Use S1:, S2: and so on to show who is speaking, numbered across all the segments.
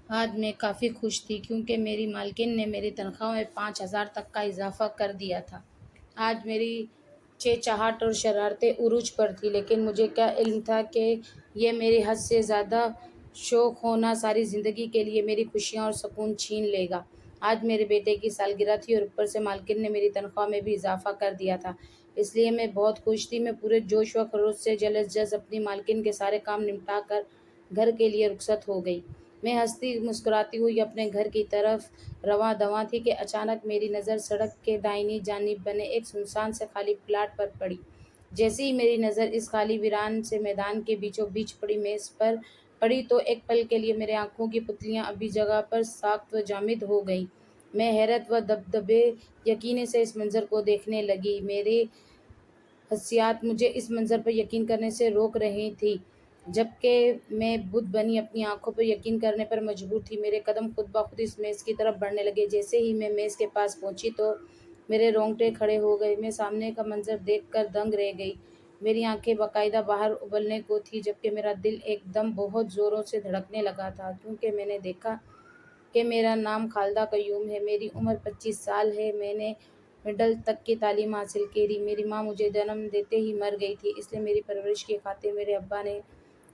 S1: آج میں کافی خوش تھی کیونکہ میری مالکن نے میری تنخواہ میں 5,000 تک کا اضافہ کر دیا تھا۔ آج میری چہچہاٹ اور شرارتیں عروج پر تھیں، لیکن مجھے کیا علم تھا کہ یہ میری حد سے زیادہ شوق ہونا ساری زندگی کے لیے میری خوشیاں اور سکون چھین لے گا۔ آج میرے بیٹے کی سالگرہ تھی اور اوپر سے مالکن نے میری تنخواہ میں بھی اضافہ کر دیا تھا، اس لیے میں بہت خوش تھی۔ میں پورے جوش و خروش سے جلد اپنی مالکن کے سارے کام نمٹا کر گھر کے لیے رخصت ہو گئی۔ میں ہنستی مسکراتی ہوئی اپنے گھر کی طرف رواں دواں تھی کہ اچانک میری نظر سڑک کے دائنی جانب بنے ایک سنسان سے خالی پلاٹ پر پڑی۔ جیسے ہی میری نظر اس خالی ویران سے میدان کے بیچوں بیچ پڑی میز پر پڑی تو ایک پل کے لیے میرے آنکھوں کی پتلیاں اپنی جگہ پر ساخت و جامد ہو گئیں۔ میں حیرت و دبدبے یقین سے اس منظر کو دیکھنے لگی۔ میرے حسیات مجھے اس منظر پر یقین کرنے سے روک رہی تھیں، جبکہ میں بت بنی اپنی آنکھوں پر یقین کرنے پر مجبور تھی۔ میرے قدم خود بخود اس میز کی طرف بڑھنے لگے۔ جیسے ہی میں میز کے پاس پہنچی تو میرے رونگٹے کھڑے ہو گئے۔ میں سامنے کا منظر دیکھ کر دنگ رہ گئی۔ میری آنکھیں باقاعدہ باہر ابلنے کو تھیں، جبکہ میرا دل ایک دم بہت زوروں سے دھڑکنے لگا تھا، کیونکہ میں نے دیکھا کہ میرا نام خالدہ قیوم ہے، میری عمر 25 سال ہے، میں نے مڈل تک کی تعلیم حاصل کی۔ میری ماں مجھے جنم دیتے ہی مر گئی تھی، اس لیے میری پرورش کی خاطر میرے ابا نے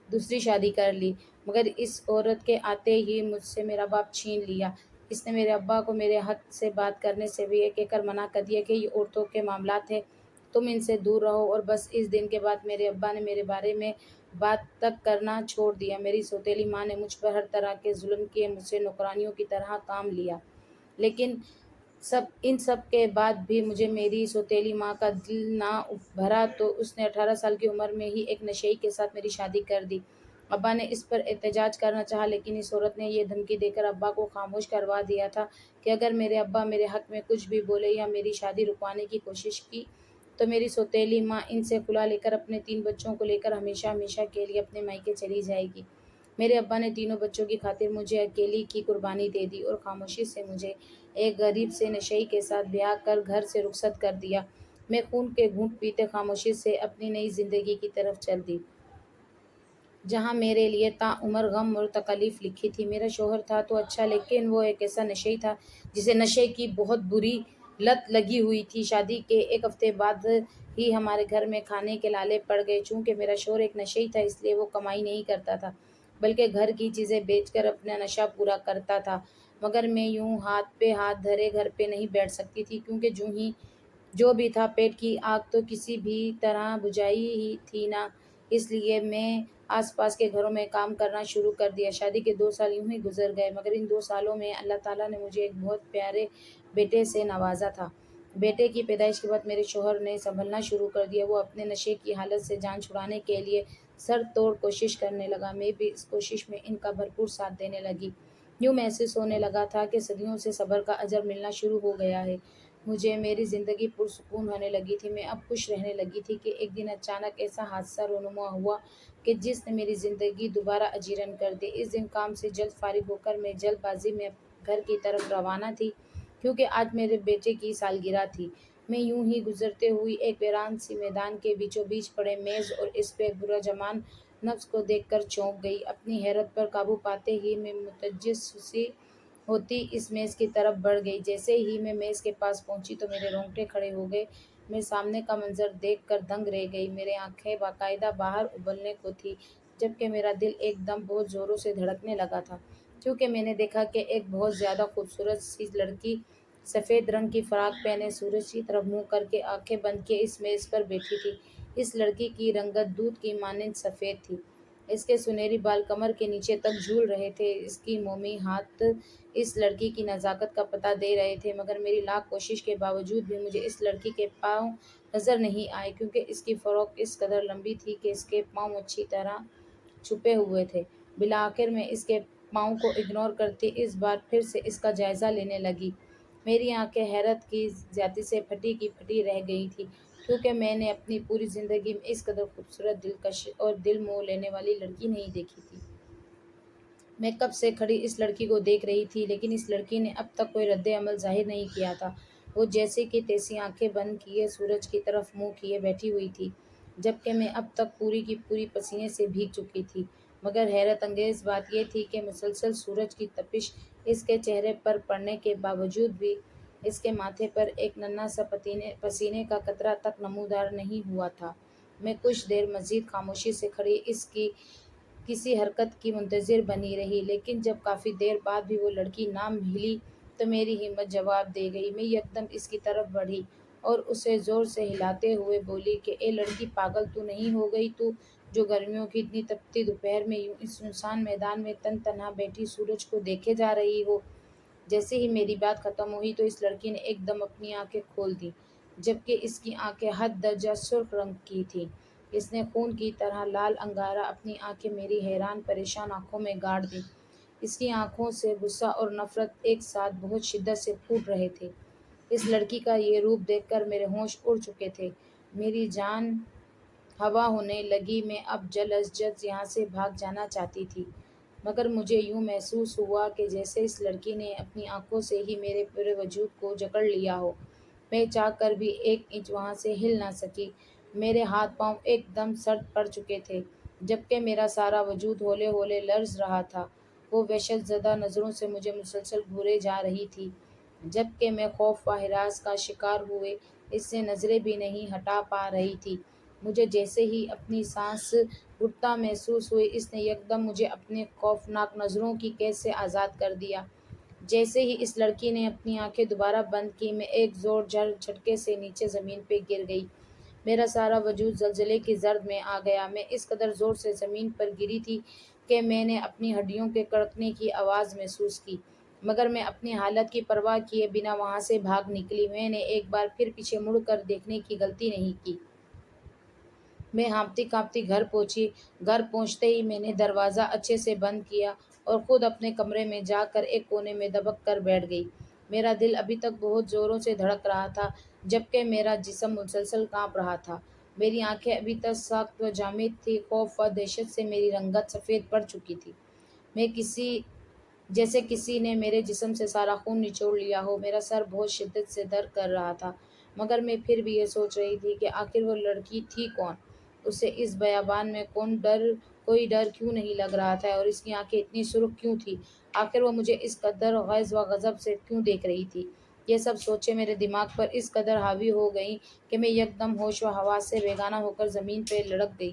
S1: دوسری شادی کر لی، مگر اس عورت کے آتے ہی مجھ سے میرا باپ چھین لیا۔ اس نے میرے ابا کو میرے حق سے بات کرنے سے بھی یہ کہہ کر منع کر دیا کہ یہ عورتوں کے معاملات ہیں، تم ان سے دور رہو، اور بس اس دن کے بعد میرے ابا نے میرے بارے میں بات تک کرنا چھوڑ دیا۔ میری سوتیلی ماں نے مجھ پر ہر طرح کے ظلم کیے، مجھ سے نوکرانیوں کی طرح کام لیا، لیکن ان سب کے بعد بھی مجھے میری سوتیلی ماں کا دل نہ بھرا تو اس نے 18 سال کی عمر میں ہی ایک نشئی کے ساتھ میری شادی کر دی۔ ابا نے اس پر احتجاج کرنا چاہا، لیکن اس عورت نے یہ دھمکی دے کر ابا کو خاموش کروا دیا تھا کہ اگر میرے ابا میرے حق میں کچھ بھی بولے یا میری شادی رکوانے کی کوشش کی تو میری سوتیلی ماں ان سے خلا لے کر اپنے 3 بچوں کو لے کر ہمیشہ ہمیشہ کے لیے اپنے مائکے چلی جائے گی۔ میرے ابا نے تینوں بچوں کی خاطر مجھے اکیلی کی قربانی دے دی اور خاموشی سے مجھے ایک غریب سے نشئی کے ساتھ بیاہ کر گھر سے رخصت کر دیا۔ میں خون کے گھونٹ پیتے خاموشی سے اپنی نئی زندگی کی طرف چل دی، جہاں میرے لیے تا عمر غم اور تکالیف لکھی تھی۔ میرا شوہر تھا تو اچھا، لیکن وہ ایک ایسا نشئی تھا جسے نشے کی بہت بری لت لگی ہوئی تھی۔ شادی کے ایک ہفتے بعد ہی ہمارے گھر میں کھانے کے لالے پڑ گئے۔ چونکہ میرا شوہر ایک نشئی تھا، اس لیے وہ کمائی نہیں کرتا تھا، بلکہ گھر کی چیزیں بیچ کر اپنا نشہ پورا کرتا تھا، مگر میں یوں ہاتھ پہ ہاتھ دھرے گھر پہ نہیں بیٹھ سکتی تھی، کیونکہ جو بھی تھا پیٹ کی آگ تو کسی بھی طرح بجھائی ہی تھی نا۔ اس لیے میں آس پاس کے گھروں میں کام کرنا شروع کر دیا۔ شادی کے 2 سال یوں ہی گزر گئے، مگر ان 2 سالوں میں اللہ تعالیٰ نے مجھے ایک بہت پیارے بیٹے سے نوازا تھا۔ بیٹے کی پیدائش کے بعد میرے شوہر نے سنبھلنا شروع کر دیا۔ وہ اپنے نشے کی حالت سے جان چھڑانے کے لیے سر توڑ کوشش کرنے لگا۔ میں بھی اس کوشش میں ان کا بھرپور ساتھ دینے لگی۔ یوں محسوس ہونے لگا تھا کہ صدیوں سے صبر کا اجر ملنا شروع ہو گیا ہے مجھے۔ میری زندگی پرسکون ہونے لگی تھی، میں اب خوش رہنے لگی تھی کہ ایک دن اچانک ایسا حادثہ رونما ہوا کہ جس نے میری زندگی دوبارہ اجیرن کر دی۔ اس دن کام سے جلد فارغ ہو کر میں جلد بازی میں گھر کی طرف روانہ تھی، کیونکہ آج میرے بیٹے کی سالگرہ تھی۔ میں یوں ہی گزرتے ہوئی ایک ویران سی میدان کے بیچوں بیچ پڑے میز اور اس پہ براجمان نفس کو دیکھ کر چونک گئی۔ اپنی حیرت پر قابو پاتے ہی میں متجسس سی ہوتی اس میز کی طرف بڑھ گئی۔ جیسے ہی میں میز کے پاس پہنچی تو میرے رونگٹے کھڑے ہو گئے۔ میں سامنے کا منظر دیکھ کر دنگ رہ گئی۔ میری آنکھیں باقاعدہ باہر ابلنے کو تھیں، جبکہ میرا دل ایک دم بہت زوروں سے دھڑکنے لگا تھا، کیونکہ میں نے دیکھا کہ ایک بہت زیادہ خوبصورت سی لڑکی سفید رنگ کی فراق پہنے سورج کی طرف منہ کر کے آنکھیں بند کیے اس میز پر بیٹھی تھی۔ اس لڑکی کی رنگت دودھ کی مانند سفید تھی، اس کے سنہری بال کمر کے نیچے تک جھول رہے تھے۔ اس کی مومی ہاتھ اس لڑکی کی نزاکت کا پتہ دے رہے تھے، مگر میری لاکھ کوشش کے باوجود بھی مجھے اس لڑکی کے پاؤں نظر نہیں آئے، کیونکہ اس کی فراق اس قدر لمبی تھی کہ اس کے پاؤں اچھی طرح چھپے ہوئے تھے۔ بالآخر میں اس کے پاؤں کو اگنور کرتے اس بار پھر سے اس کا جائزہ لینے لگی۔ میری آنکھیں حیرت کی زیادتی سے پھٹی کی پھٹی رہ گئی تھیں، کیونکہ میں نے اپنی پوری زندگی میں اس قدر خوبصورت، دلکش اور دل موہ لینے والی لڑکی نہیں دیکھی تھی۔ میں کب سے کھڑی اس لڑکی کو دیکھ رہی تھی، لیکن اس لڑکی نے اب تک کوئی رد عمل ظاہر نہیں کیا تھا۔ وہ جیسے کہ تیسی آنکھیں بند کیے سورج کی طرف منہ کیے بیٹھی ہوئی تھی، جبکہ میں اب تک پوری کی پوری پسینے سے بھیگ چکی تھی۔ مگر حیرت انگیز بات یہ تھی کہ مسلسل سورج کی تپش اس کے چہرے پر پڑنے کے باوجود بھی اس کے ماتھے پر ایک ننھا سا پسینے کا قطرہ تک نمودار نہیں ہوا تھا۔ میں کچھ دیر مزید خاموشی سے کھڑی اس کی کسی حرکت کی منتظر بنی رہی، لیکن جب کافی دیر بعد بھی وہ لڑکی نہ ہلی تو میری ہمت جواب دے گئی۔ میں یکدم اس کی طرف بڑھی اور اسے زور سے ہلاتے ہوئے بولی کہ اے لڑکی، پاگل تو نہیں ہو گئی تو جو گرمیوں کی اتنی تپتی دوپہر میں یوں اس سنسان میدان میں تنہا بیٹھی سورج کو دیکھے جا رہی ہو؟ جیسے ہی میری بات ختم ہوئی تو اس لڑکی نے ایک دم اپنی آنکھیں کھول دیں، جبکہ اس کی آنکھیں حد درجہ سرخ رنگ کی تھیں۔ اس نے خون کی طرح لال انگارہ اپنی آنکھیں میری حیران پریشان آنکھوں میں گاڑ دیں۔ اس کی آنکھوں سے غصہ اور نفرت ایک ساتھ بہت شدت سے پھوٹ رہے تھے۔ اس لڑکی کا یہ روپ دیکھ کر میرے ہوش اڑ چکے تھے، میری جان ہوا ہونے لگی۔ میں اب جلد از جلد یہاں سے بھاگ جانا چاہتی تھی، مگر مجھے یوں محسوس ہوا کہ جیسے اس لڑکی نے اپنی آنکھوں سے ہی میرے پورے وجود کو جکڑ لیا ہو۔ میں چاہ کر بھی ایک انچ وہاں سے ہل نہ سکی۔ میرے ہاتھ پاؤں ایک دم سرد پڑ چکے تھے، جبکہ میرا سارا وجود ہولے ہولے لرز رہا تھا۔ وہ وحشت زدہ نظروں سے مجھے مسلسل گھورے جا رہی تھی، جبکہ میں خوف و ہراس کا شکار ہوئے اس سے نظریں بھی نہیں ہٹا پا رہی تھی۔ مجھے جیسے ہی اپنی سانس گھٹتا محسوس ہوئی، اس نے یکدم مجھے اپنے خوفناک نظروں کی قید سے آزاد کر دیا۔ جیسے ہی اس لڑکی نے اپنی آنکھیں دوبارہ بند کی، میں ایک زور جھر جھٹکے سے نیچے زمین پہ گر گئی۔ میرا سارا وجود زلزلے کی زرد میں آ گیا۔ میں اس قدر زور سے زمین پر گری تھی کہ میں نے اپنی ہڈیوں کے کڑکنے کی آواز محسوس کی، مگر میں اپنی حالت کی پرواہ کیے بنا وہاں سے بھاگ نکلی۔ میں نے ایک بار پھر پیچھے مڑ کر دیکھنے کی غلطی نہیں کی۔ میں ہانپتی کانپتی گھر پہنچی۔ گھر پہنچتے ہی میں نے دروازہ اچھے سے بند کیا اور خود اپنے کمرے میں جا کر ایک کونے میں دبک کر بیٹھ گئی۔ میرا دل ابھی تک بہت زوروں سے دھڑک رہا تھا، جبکہ میرا جسم مسلسل کانپ رہا تھا۔ میری آنکھیں ابھی تک سخت و جامد تھیں۔ خوف و دہشت سے میری رنگت سفید پڑ چکی تھی، جیسے کسی نے میرے جسم سے سارا خون نچوڑ لیا ہو۔ میرا سر بہت شدت سے درد کر رہا تھا، مگر میں پھر بھی یہ سوچ رہی تھی کہ آخر وہ لڑکی تھی کون؟ اسے اس بیابان میں کوئی ڈر کیوں نہیں لگ رہا تھا اور اس کی آنکھیں اتنی سرخ کیوں تھیں؟ آخر وہ مجھے اس قدر غیظ و غضب سے کیوں دیکھ رہی تھی؟ یہ سب سوچیں میرے دماغ پر اس قدر حاوی ہو گئیں کہ میں یکدم ہوش و حواس سے بیگانہ ہو کر زمین پہ لڑک گئی۔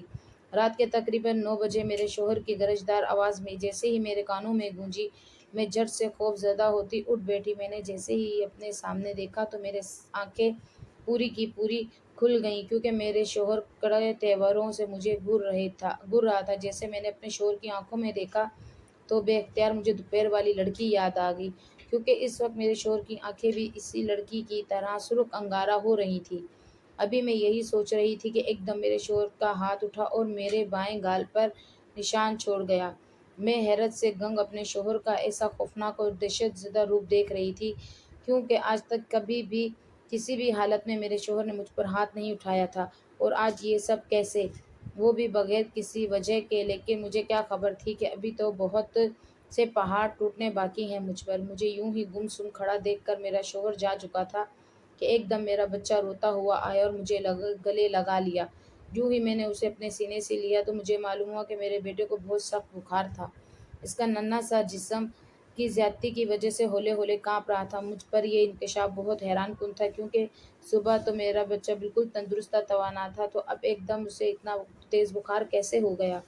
S1: رات کے تقریباً 9 بجے میرے شوہر کی گرجدار آواز میں جیسے ہی میرے کانوں میں گونجی، میں جھٹ سے خوف زدہ ہوتی اٹھ بیٹھی۔ میں نے جیسے ہی اپنے سامنے دیکھا تو میرے آنکھیں پوری کی پوری کھل گئیں، کیونکہ میرے شوہر کڑے تیوروں سے مجھے گھور رہا تھا۔ جیسے میں نے اپنے شوہر کی آنکھوں میں دیکھا تو بے اختیار مجھے دوپہر والی لڑکی یاد آ گئی، کیونکہ اس وقت میرے شوہر کی آنکھیں بھی اسی لڑکی کی طرح سرخ انگارہ ہو رہی تھیں۔ ابھی میں یہی سوچ رہی تھی کہ ایک دم میرے شوہر کا ہاتھ اٹھا اور میرے بائیں گال پر نشان چھوڑ گیا۔ میں حیرت سے گنگ اپنے شوہر کا ایسا خوفناک اور دہشت زدہ روپ دیکھ رہی تھی، کیونکہ آج تک کبھی بھی کسی بھی حالت میں میرے شوہر نے مجھ پر ہاتھ نہیں اٹھایا تھا، اور آج یہ سب کیسے؟ وہ بھی بغیر کسی وجہ کے۔ لیکن مجھے کیا خبر تھی کہ ابھی تو بہت سے پہاڑ ٹوٹنے باقی ہیں مجھ پر۔ مجھے یوں ہی گم سم کھڑا دیکھ کر میرا شوہر جا چکا تھا کہ ایک دم میرا بچہ روتا ہوا آیا اور مجھے گلے لگا لیا۔ یوں ہی میں نے اسے اپنے سینے سے لیا تو مجھے معلوم ہوا کہ میرے بیٹے کو بہت سخت بخار تھا۔ اس کا ننھا سا جسم کی زیادتی کی وجہ سے ہولے ہولے کانپ رہا تھا۔ مجھ پر یہ انکشاف بہت حیران کن تھا، کیونکہ صبح تو میرا بچہ بالکل تندرست توانا تھا، تو اب ایک دم اسے اتنا تیز بخار کیسے ہو گیا؟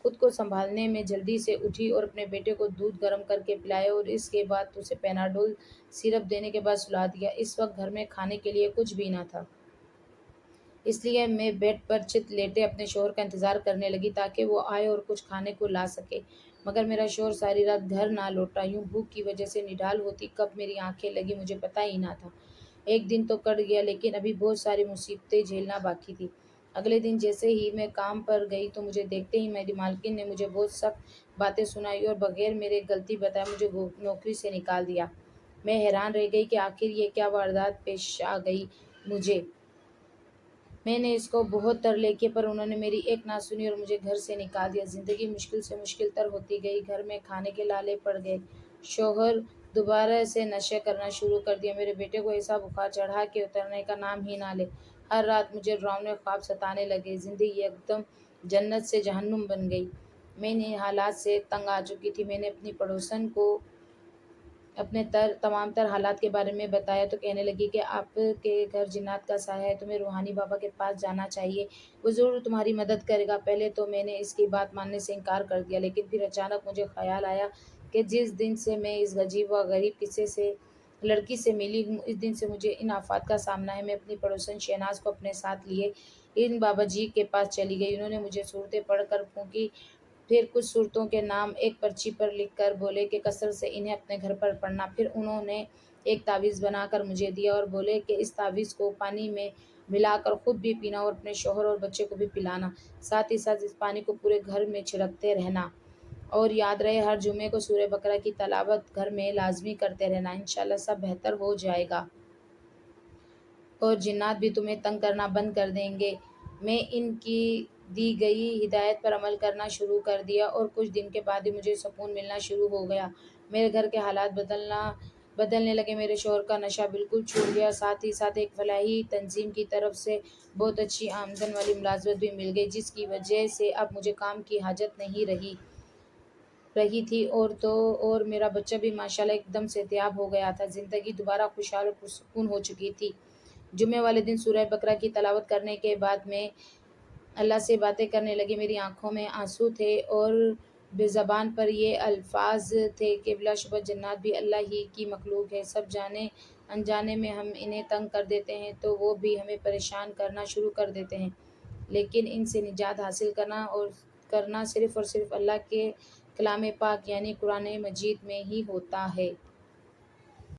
S1: خود کو سنبھالنے میں جلدی سے اٹھی اور اپنے بیٹے کو دودھ گرم کر کے پلایا اور اس کے بعد اسے پیناڈول سیرپ دینے کے بعد سلا دیا۔ اس وقت گھر میں کھانے کے لیے کچھ بھی نہ تھا، اس لیے میں بیڈ پر چت لیٹے اپنے شوہر کا انتظار کرنے لگی تاکہ وہ آئے اور کچھ کھانے کو لا سکے۔ مگر میرا شوہر ساری رات گھر نہ لوٹا۔ یوں بھوک کی وجہ سے نڈال ہوتی کب میری آنکھیں لگی مجھے پتہ ہی نہ تھا۔ ایک دن تو کٹ گیا، لیکن ابھی بہت ساری مصیبتیں جھیلنا باقی تھی۔ اگلے دن جیسے ہی میں کام پر گئی تو مجھے دیکھتے ہی میری مالکن نے مجھے بہت سخت باتیں سنائی اور بغیر میرے غلطی بتائے مجھے نوکری سے نکال دیا۔ میں حیران رہ گئی کہ آخر یہ کیا واردات پیش آ گئی مجھے۔ میں نے اس کو بہت ترلے کیے، پر انہوں نے میری ایک نہ سنی اور مجھے گھر سے نکال دیا۔ زندگی مشکل سے مشکل تر ہوتی گئی۔ گھر میں کھانے کے لالے پڑ گئے۔ شوہر دوبارہ سے نشے کرنا شروع کر دیا۔ میرے بیٹے کو ایسا بخار چڑھا کہ اترنے کا نام ہی نہ لے۔ ہر رات مجھے ڈراؤنے خواب ستانے لگے۔ زندگی یکدم جنت سے جہنم بن گئی۔ میں ان حالات سے تنگ آ چکی تھی۔ میں نے اپنی پڑوسن کو اپنے تمام تر حالات کے بارے میں بتایا تو کہنے لگی کہ آپ کے گھر جنات کا سایہ ہے، تمہیں روحانی بابا کے پاس جانا چاہیے، وہ ضرور تمہاری مدد کرے گا۔ پہلے تو میں نے اس کی بات ماننے سے انکار کر دیا، لیکن پھر اچانک مجھے خیال آیا کہ جس دن سے میں اس عجیب و غریب لڑکی سے ملی ہوں، اس دن سے مجھے ان آفات کا سامنا ہے۔ میں اپنی پڑوسن شہناز کو اپنے ساتھ لیے ان بابا جی کے پاس چلی گئی۔ انہوں نے مجھے صورتیں پڑھ کر پھونکی، پھر کچھ صورتوں کے نام ایک پرچی پر لکھ کر بولے کہ کثرت سے انہیں اپنے گھر پر پڑھنا۔ پھر انہوں نے ایک تعویذ بنا کر مجھے دیا اور بولے کہ اس تعویذ کو پانی میں ملا کر خود بھی پینا اور اپنے شوہر اور بچے کو بھی پلانا، ساتھ ہی ساتھ اس پانی کو پورے گھر میں چھڑکتے رہنا، اور یاد رہے ہر جمعے کو سورہ بقرہ کی تلاوت گھر میں لازمی کرتے رہنا، انشاءاللہ سب بہتر ہو جائے گا اور جنات بھی تمہیں تنگ کرنا بند کر دیں گے۔ میں ان کی دی گئی ہدایت پر عمل کرنا شروع کر دیا اور کچھ دن کے بعد ہی مجھے سکون ملنا شروع ہو گیا۔ میرے گھر کے حالات بدلنے لگے، میرے شوہر کا نشہ بالکل چھوٹ گیا، ساتھ ہی ساتھ ایک فلاحی تنظیم کی طرف سے بہت اچھی آمدن والی ملازمت بھی مل گئی، جس کی وجہ سے اب مجھے کام کی حاجت نہیں رہی تھی، اور میرا بچہ بھی ماشاءاللہ ایک دم صحتیاب ہو گیا تھا۔ زندگی دوبارہ خوشحال اور پرسکون ہو چکی تھی۔ جمعے والے دن سورہ بقرہ کی تلاوت کرنے کے بعد میں اللہ سے باتیں کرنے لگی، میری آنکھوں میں آنسو تھے اور زبان پر یہ الفاظ تھے کہ بلا شبہ جنات بھی اللہ ہی کی مخلوق ہے، سب جانے انجانے میں ہم انہیں تنگ کر دیتے ہیں تو وہ بھی ہمیں پریشان کرنا شروع کر دیتے ہیں، لیکن ان سے نجات حاصل کرنا صرف اور صرف اللہ کے کلام پاک یعنی قرآن مجید میں ہی ہوتا ہے۔